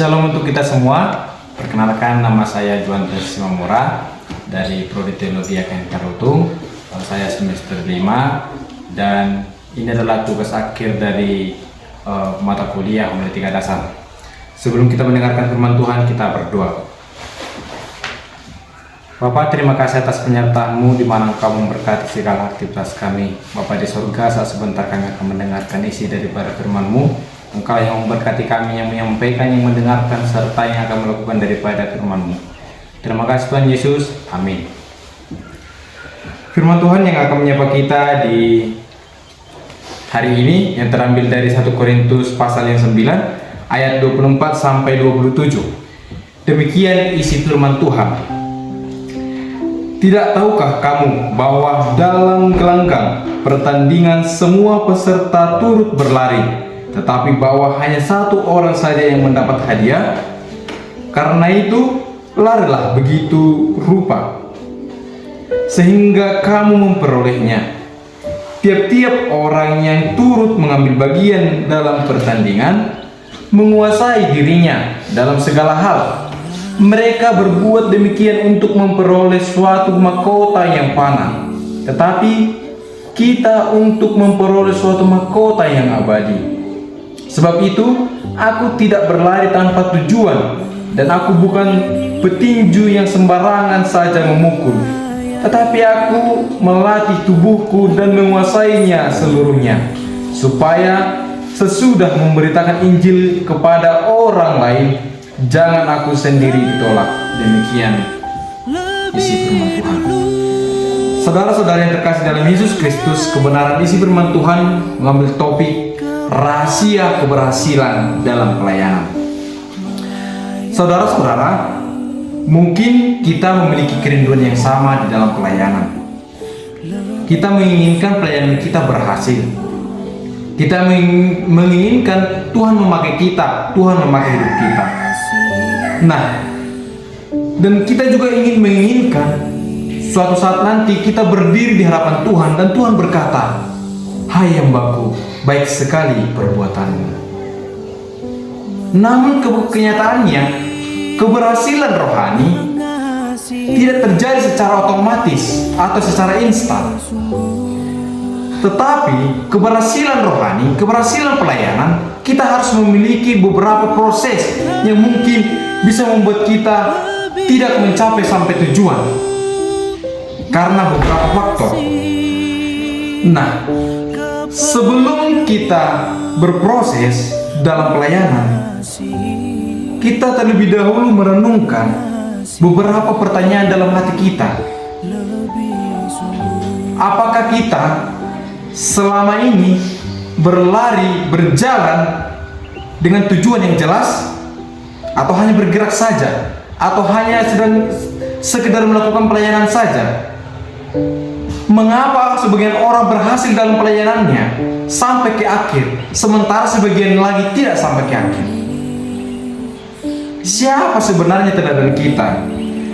Shalom untuk kita semua. Perkenalkan, nama saya Juantes Simamora dari Prodi Teologi AKN Karutung. Saya semester 5 dan ini adalah tugas akhir dari mata kuliah Homiletika Dasar. Sebelum kita mendengarkan firman Tuhan, kita berdoa. Bapak, terima kasih atas penyertaan-Mu di mana Engkau memberkati segala aktivitas kami. Bapak di surga, saat sebentar kami akan mendengarkan isi daripada firman-Mu. Engkau yang memberkati kami, yang menyampaikan, yang mendengarkan, serta yang akan melakukan daripada firman-Mu. Terima kasih Tuhan Yesus. Amin. Firman Tuhan yang akan menyapa kita di hari ini yang terambil dari 1 Korintus pasal yang 9 ayat 24 sampai 27. Demikian isi firman Tuhan. Tidak tahukah kamu bahwa dalam gelanggang pertandingan semua peserta turut berlari, tetapi bahwa hanya satu orang saja yang mendapat hadiah? Karena itu, larilah begitu rupa, sehingga kamu memperolehnya. Tiap-tiap orang yang turut mengambil bagian dalam pertandingan menguasai dirinya dalam segala hal. Mereka berbuat demikian untuk memperoleh suatu mahkota yang fana, tetapi kita untuk memperoleh suatu mahkota yang abadi. Sebab itu, aku tidak berlari tanpa tujuan, dan aku bukan petinju yang sembarangan saja memukul, tetapi aku melatih tubuhku dan menguasainya seluruhnya, supaya sesudah memberitakan Injil kepada orang lain, jangan aku sendiri ditolak. Demikian isi firman Tuhan. Saudara-saudara yang terkasih dalam Yesus Kristus, kebenaran isi firman Tuhan mengambil topik rahasia keberhasilan dalam pelayanan. Saudara-saudara, mungkin kita memiliki kerinduan yang sama di dalam pelayanan. Kita menginginkan pelayanan kita berhasil. Kita menginginkan Tuhan memakai kita, Tuhan memakai hidup kita. Nah, dan kita juga menginginkan suatu saat nanti kita berdiri di hadapan Tuhan dan Tuhan berkata, "Hai hambaku, baik sekali perbuatanmu." Namun kenyataannya, keberhasilan rohani tidak terjadi secara otomatis atau secara instan. Tetapi keberhasilan rohani, keberhasilan pelayanan, kita harus memiliki beberapa proses yang mungkin bisa membuat kita tidak mencapai sampai tujuan karena beberapa faktor. Nah, sebelum kita berproses dalam pelayanan, kita terlebih dahulu merenungkan beberapa pertanyaan dalam hati kita. Apakah kita selama ini berjalan dengan tujuan yang jelas, atau hanya bergerak saja, atau hanya sedang sekedar melakukan pelayanan saja? Mengapa sebagian orang berhasil dalam pelayanannya sampai ke akhir, sementara sebagian lagi tidak sampai ke akhir? Siapa sebenarnya teladan kita?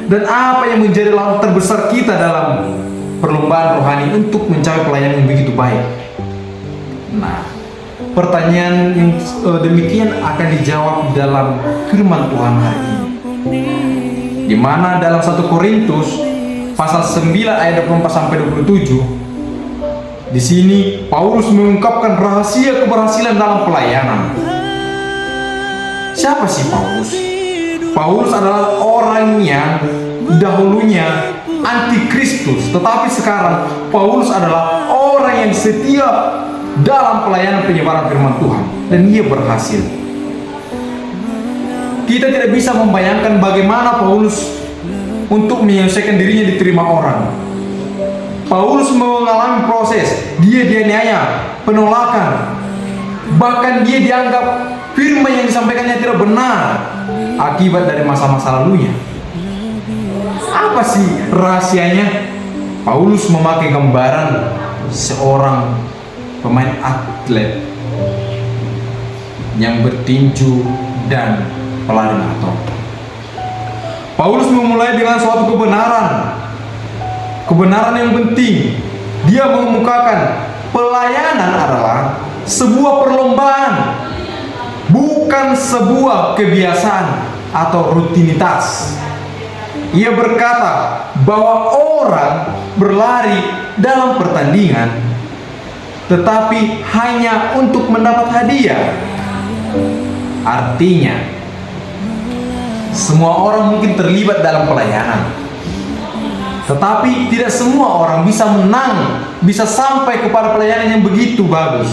Dan apa yang menjadi lawan terbesar kita dalam perlombaan rohani untuk mencapai pelayanan yang begitu baik? Nah, pertanyaan yang demikian akan dijawab dalam firman Tuhan hari ini, di mana dalam 1 Korintus pasal 9 ayat 24 sampai 27, di sini Paulus mengungkapkan rahasia keberhasilan dalam pelayanan. Siapa sih Paulus? Paulus adalah orang yang dahulunya antikristus, tetapi sekarang Paulus adalah orang yang setia dalam pelayanan penyebaran firman Tuhan, dan ia berhasil. Kita tidak bisa membayangkan bagaimana Paulus untuk menyelesaikan dirinya diterima orang. Paulus mengalami proses, dia dianiaya, penolakan, bahkan dia dianggap firman yang disampaikannya tidak benar akibat dari masa-masa lalunya. Apa sih rahasianya? Paulus memakai gambaran seorang pemain atlet yang bertinju dan pelari maraton. Paulus memulai dengan suatu kebenaran yang penting. Dia mengemukakan pelayanan adalah sebuah perlombaan, bukan sebuah kebiasaan atau rutinitas. Ia berkata bahwa orang berlari dalam pertandingan tetapi hanya untuk mendapat hadiah. Artinya, semua orang mungkin terlibat dalam pelayanan, tetapi tidak semua orang bisa menang, bisa sampai kepada pelayanan yang begitu bagus.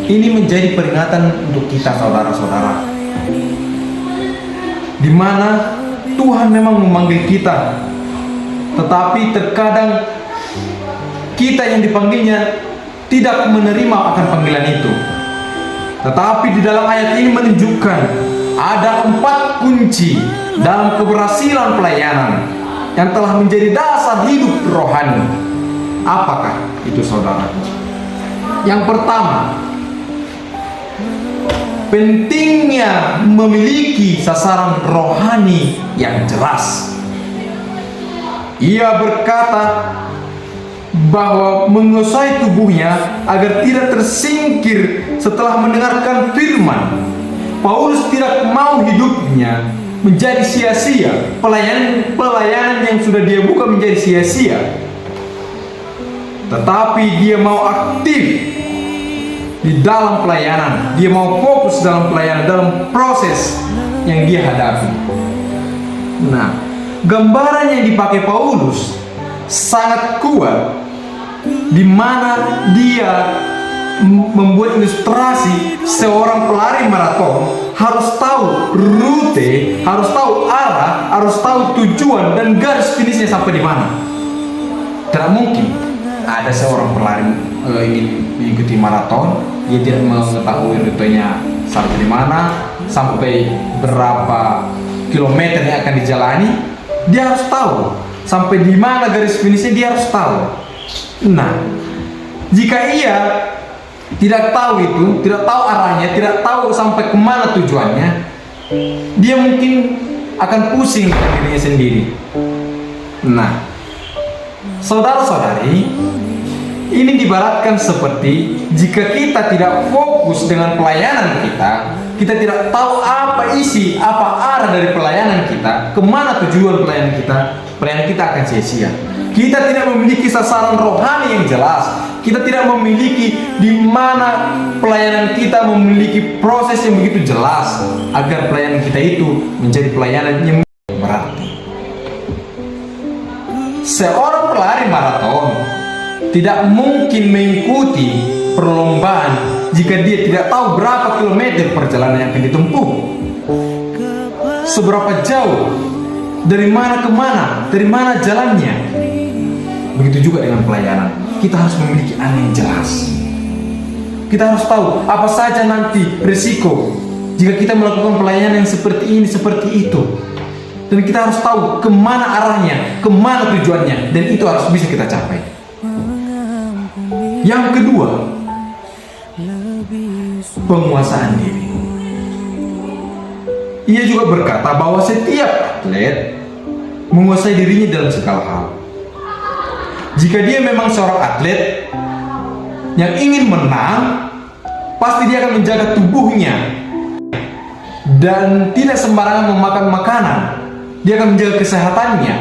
Ini menjadi peringatan untuk kita, saudara-saudara, di mana Tuhan memang memanggil kita, tetapi terkadang kita yang dipanggilnya tidak menerima akan panggilan itu. Tetapi di dalam ayat ini menunjukkan ada 4 kunci dalam keberhasilan pelayanan yang telah menjadi dasar hidup rohani. Apakah itu, saudara? Yang pertama, pentingnya memiliki sasaran rohani yang jelas. Ia berkata bahwa menguasai tubuhnya agar tidak tersingkir setelah mendengarkan firman. Paulus tidak mau hidupnya menjadi sia-sia, pelayanan yang sudah dia buka menjadi sia-sia, tetapi dia mau aktif di dalam pelayanan. Dia mau fokus dalam pelayanan, dalam proses yang dia hadapi. Nah, gambaran yang dipakai Paulus sangat kuat, di mana dia membuat ilustrasi seorang pelari maraton harus tahu rute, harus tahu arah, harus tahu tujuan dan garis finishnya sampai di mana. Tidak mungkin ada seorang pelari ingin mengikuti maraton, dia tidak mengetahui rutenya sampai di mana, sampai berapa kilometer yang akan dijalani. Dia harus tahu sampai di mana garis finishnya, dia harus tahu. Nah, jika ia tidak tahu itu, tidak tahu arahnya, tidak tahu sampai kemana tujuannya, dia mungkin akan pusing dengan dirinya sendiri. Nah, saudara-saudari, ini dibaratkan seperti jika kita tidak fokus dengan pelayanan kita, kita tidak tahu apa isi, apa arah dari pelayanan kita, kemana tujuan pelayanan kita akan sia-sia. Kita tidak memiliki sasaran rohani yang jelas. Kita tidak memiliki di mana pelayanan kita memiliki proses yang begitu jelas agar pelayanan kita itu menjadi pelayanan yang berarti. Seorang pelari maraton tidak mungkin mengikuti perlombaan jika dia tidak tahu berapa kilometer perjalanan yang akan ditempuh, seberapa jauh, dari mana ke mana, dari mana jalannya. Begitu juga dengan pelayanan, kita harus memiliki arah yang jelas. Kita harus tahu apa saja nanti risiko jika kita melakukan pelayanan yang seperti ini, seperti itu. Dan kita harus tahu kemana arahnya, kemana tujuannya, dan itu harus bisa kita capai. Yang kedua, penguasaan diri. Ia juga berkata bahwa setiap atlet menguasai dirinya dalam segala hal. Jika dia memang seorang atlet yang ingin menang, pasti dia akan menjaga tubuhnya dan tidak sembarangan memakan makanan. Dia akan menjaga kesehatannya.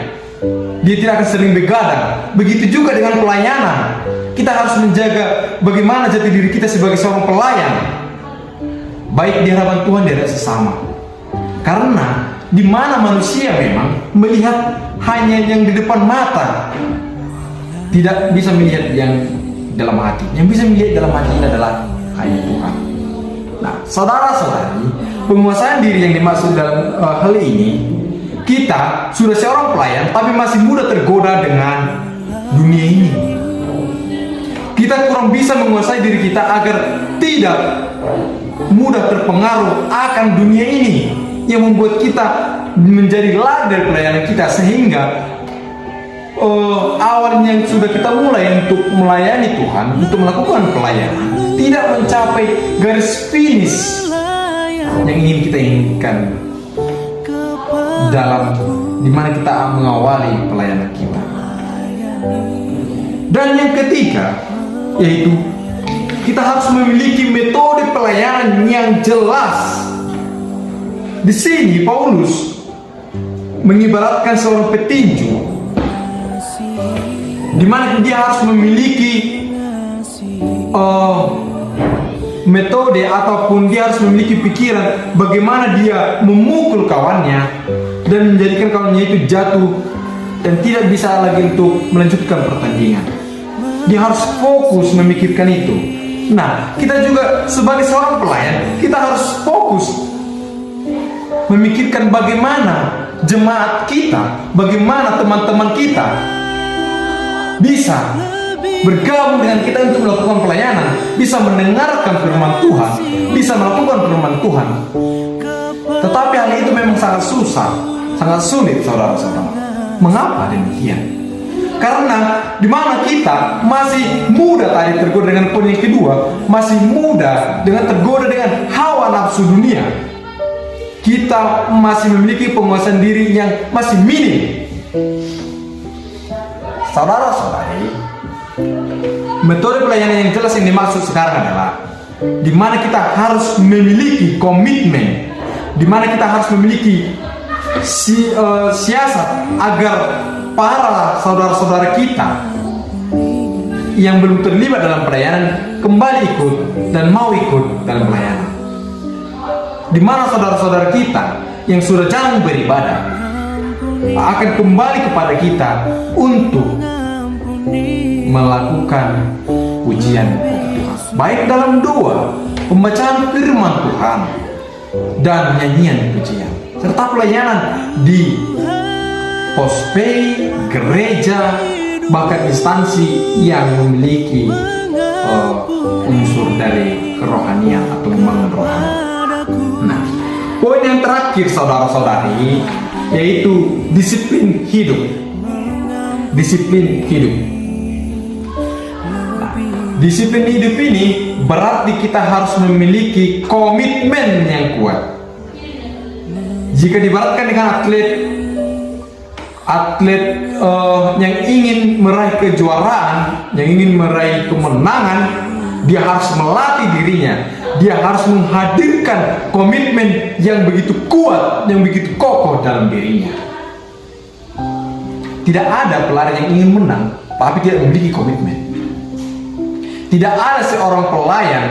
Dia tidak akan sering begadang. Begitu juga dengan pelayanan. Kita harus menjaga bagaimana jati diri kita sebagai seorang pelayan, baik di hadapan Tuhan dan sesama. Karena di mana manusia memang melihat hanya yang di depan mata, tidak bisa melihat yang dalam hati. Yang bisa melihat dalam hati ini adalah hanya Tuhan. Nah, saudara-saudari, penguasaan diri yang dimaksud dalam hal ini, kita sudah seorang pelayan tapi masih mudah tergoda dengan dunia ini. Kita kurang bisa menguasai diri kita agar tidak mudah terpengaruh akan dunia ini yang membuat kita menjadi lari dari pelayanan kita, sehingga awalnya yang sudah kita mulai untuk melayani Tuhan, untuk melakukan pelayanan, tidak mencapai garis finish yang ingin kita inginkan dalam dimana kita mengawali pelayanan kita. Dan yang ketiga, yaitu kita harus memiliki metode pelayanan yang jelas. Di sini Paulus mengibaratkan seorang petinju, di mana dia harus memiliki metode ataupun dia harus memiliki pikiran bagaimana dia memukul kawannya dan menjadikan kawannya itu jatuh dan tidak bisa lagi untuk melanjutkan pertandingan. Dia harus fokus memikirkan itu. Nah, kita juga sebagai seorang pelayan, kita harus fokus memikirkan bagaimana jemaat kita, bagaimana teman-teman kita bisa bergabung dengan kita untuk melakukan pelayanan, bisa mendengarkan firman Tuhan, bisa melakukan firman Tuhan. Tetapi hal itu memang sangat susah, sangat sulit, saudara-saudara. Mengapa demikian? Karena di mana kita masih muda, tadi tergoda dengan poin yang kedua, masih muda dengan tergoda dengan hawa nafsu dunia. Kita masih memiliki penguasaan diri yang masih minim. Saudara-saudari, metode pelayanan yang jelas yang dimaksud sekarang adalah di mana kita harus memiliki komitmen, di mana kita harus memiliki siasat agar para saudara-saudara kita yang belum terlibat dalam pelayanan kembali ikut dan mau ikut dalam pelayanan. Di mana saudara-saudara kita yang sudah jarang beribadah akan kembali kepada kita untuk melakukan pujian Tuhan, baik dalam doa, pembacaan firman Tuhan, dan nyanyian pujian, serta pelayanan di pospei, gereja, bahkan instansi yang memiliki unsur dari kerohanian atau membangun rohani. Nah, poin yang terakhir saudara-saudari yaitu disiplin hidup. Disiplin hidup. Nah, disiplin hidup ini berarti kita harus memiliki komitmen yang kuat. Jika dibaratkan dengan atlet yang ingin meraih kejuaraan, yang ingin meraih kemenangan, dia harus melatih dirinya. Dia harus menghadirkan komitmen yang begitu kuat, yang begitu kokoh dalam dirinya. Tidak ada pelari yang ingin menang tapi tidak memiliki komitmen. Tidak ada seorang pelayan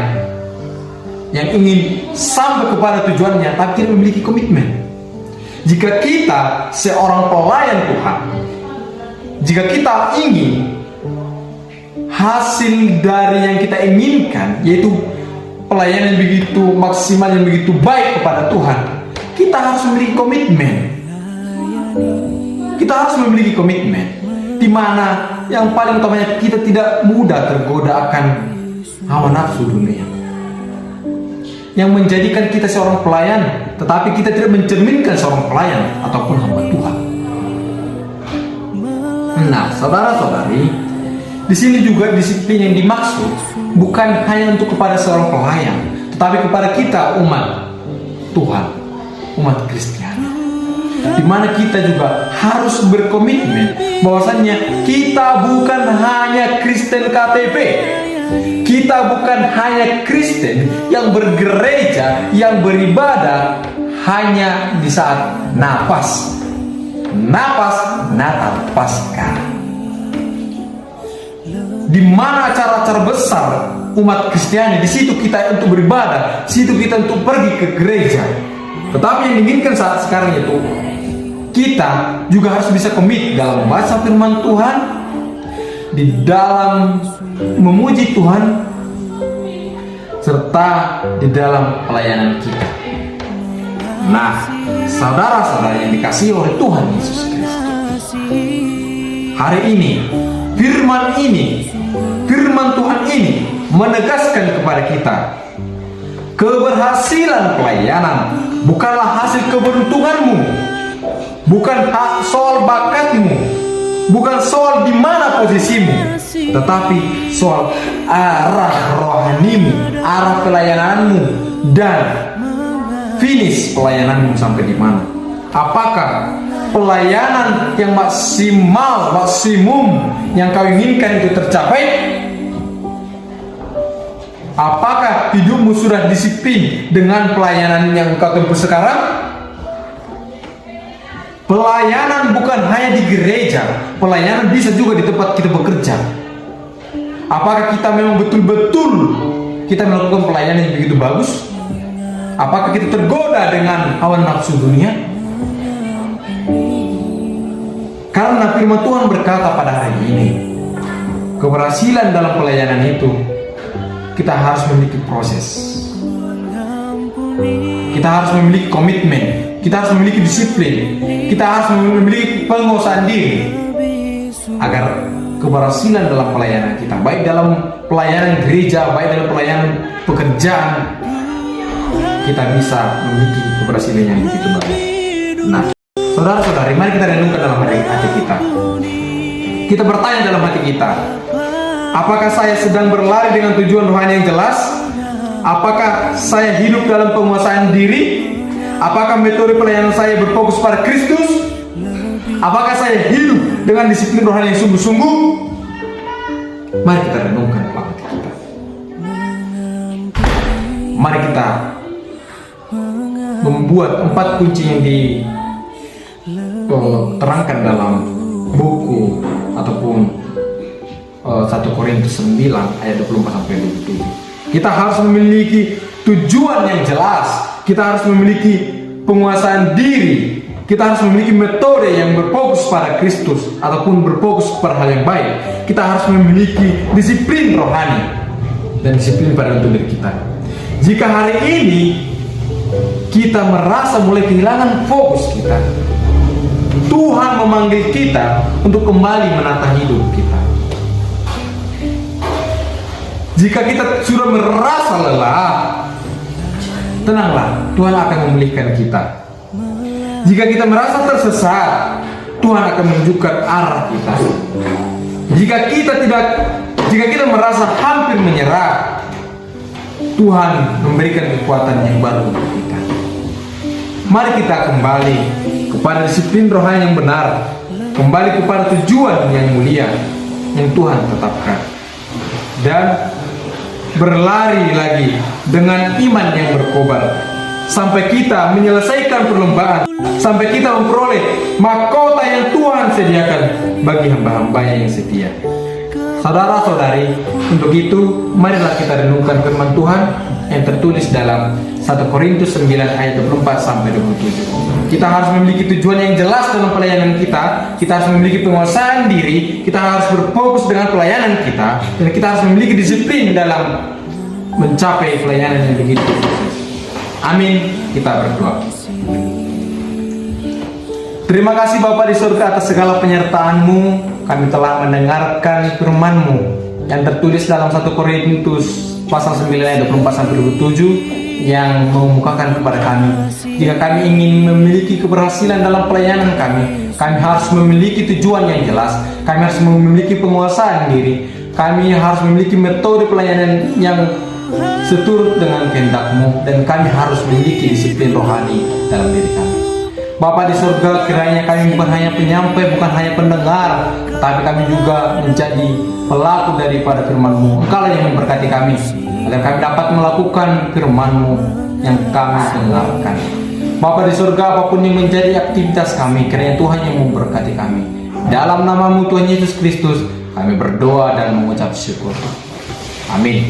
yang ingin sampai kepada tujuannya tapi tidak memiliki komitmen. Jika kita seorang pelayan Tuhan, jika kita ingin hasil dari yang kita inginkan, yaitu pelayanan yang begitu maksimal, yang begitu baik kepada Tuhan, kita harus memiliki komitmen. Kita harus memiliki komitmen, di mana yang paling utamanya kita tidak mudah tergoda akan hawa nafsu dunia yang menjadikan kita seorang pelayan, tetapi kita tidak mencerminkan seorang pelayan ataupun hamba Tuhan. Nah, saudara-saudari, di sini juga disiplin yang dimaksud bukan hanya untuk kepada seorang pelayan, tetapi kepada kita umat Tuhan, umat Kristiani, di mana kita juga harus berkomitmen bahwasannya kita bukan hanya Kristen KTP. Kita bukan hanya Kristen yang bergereja, yang beribadah hanya di saat napas Natal Paskah. Di mana acara-acara besar umat Kristiani, di situ kita untuk beribadah, di situ kita untuk pergi ke gereja. Tetapi yang diinginkan saat sekarang itu, kita juga harus bisa komit dalam membaca firman Tuhan, di dalam memuji Tuhan, serta di dalam pelayanan kita. Nah, saudara-saudara yang dikasihi oleh Tuhan Yesus Kristus, hari ini firman Tuhan ini menegaskan kepada kita, keberhasilan pelayanan bukanlah hasil keberuntunganmu, bukan soal bakatmu, bukan soal di mana posisimu, tetapi soal arah rohanimu, arah pelayananmu, dan finish pelayananmu sampai di mana. Apakah pelayanan yang maksimum yang kau inginkan itu tercapai? Apakah hidupmu sudah disiplin dengan pelayanan yang engkau tempuh sekarang? Pelayanan bukan hanya di gereja, pelayanan bisa juga di tempat kita bekerja. Apakah kita memang betul-betul kita melakukan pelayanan yang begitu bagus? Apakah kita tergoda dengan hawa nafsu dunia? Karena firman Tuhan berkata pada hari ini, keberhasilan dalam pelayanan itu kita harus memiliki proses. Kita harus memiliki komitmen, kita harus memiliki disiplin, kita harus memiliki penguasaan diri agar keberhasilan dalam pelayanan kita, baik dalam pelayanan gereja, baik dalam pelayanan pekerjaan, kita bisa memiliki keberhasilan yang begitu baik. Nah, saudara-saudari, mari kita renungkan dalam hati kita. Kita bertanya dalam hati kita, apakah saya sedang berlari dengan tujuan rohani yang jelas? Apakah saya hidup dalam penguasaan diri? Apakah metode pelayanan saya berfokus pada Kristus? Apakah saya hidup dengan disiplin rohani yang sungguh-sungguh? Mari kita renungkan dalam hati kita. Mari kita membuat 4 kunci yang diterangkan dalam buku ataupun 1 Korintus 9 ayat 24-27. Kita harus memiliki tujuan yang jelas. Kita harus memiliki penguasaan diri. Kita harus memiliki metode yang berfokus pada Kristus ataupun berfokus pada hal yang baik. Kita harus memiliki disiplin rohani dan disiplin pada untuk diri kita. Jika hari ini kita merasa mulai kehilangan fokus kita, Tuhan memanggil kita untuk kembali menata hidup kita. Jika kita sudah merasa lelah, tenanglah, Tuhan akan memulihkan kita. Jika kita merasa tersesat, Tuhan akan menunjukkan arah kita. Jika kita merasa hampir menyerah, Tuhan memberikan kekuatan yang baru untuk kita. Mari kita kembali kepada disiplin rohani yang benar, kembali kepada tujuan yang mulia yang Tuhan tetapkan, dan berlari lagi dengan iman yang berkobar sampai kita menyelesaikan perlombaan, sampai kita memperoleh mahkota yang Tuhan sediakan bagi hamba-hamba yang setia. Saudara-saudari, untuk itu marilah kita renungkan firman Tuhan yang tertulis dalam 1 Korintus 9 ayat 24-27. Kita harus memiliki tujuan yang jelas dalam pelayanan kita. Kita harus memiliki penguasaan diri. Kita harus berfokus dengan pelayanan kita, dan kita harus memiliki disiplin dalam mencapai pelayanan yang begitu sukses. Amin. Kita berdoa. Terima kasih Bapa di surga atas segala penyertaan-Mu. Kami telah mendengarkan firman-Mu yang tertulis dalam 1 Korintus pasal 9 ayat 24-27 yang mengemukakan kepada kami, jika kami ingin memiliki keberhasilan dalam pelayanan kami harus memiliki tujuan yang jelas, kami harus memiliki penguasaan diri, kami harus memiliki metode pelayanan yang seturut dengan kehendak-Mu, dan kami harus memiliki disiplin rohani dalam diri kami. Bapa di surga, kiranya kami bukan hanya penyampai, bukan hanya pendengar, tapi kami juga menjadi pelaku daripada firman-Mu. Engkau yang memberkati kami, agar kami dapat melakukan firman-Mu yang kami dengarkan. Bapa di surga, apapun yang menjadi aktivitas kami, kiranya Tuhan yang memberkati kami. Dalam nama-Mu Tuhan Yesus Kristus, kami berdoa dan mengucap syukur. Amin.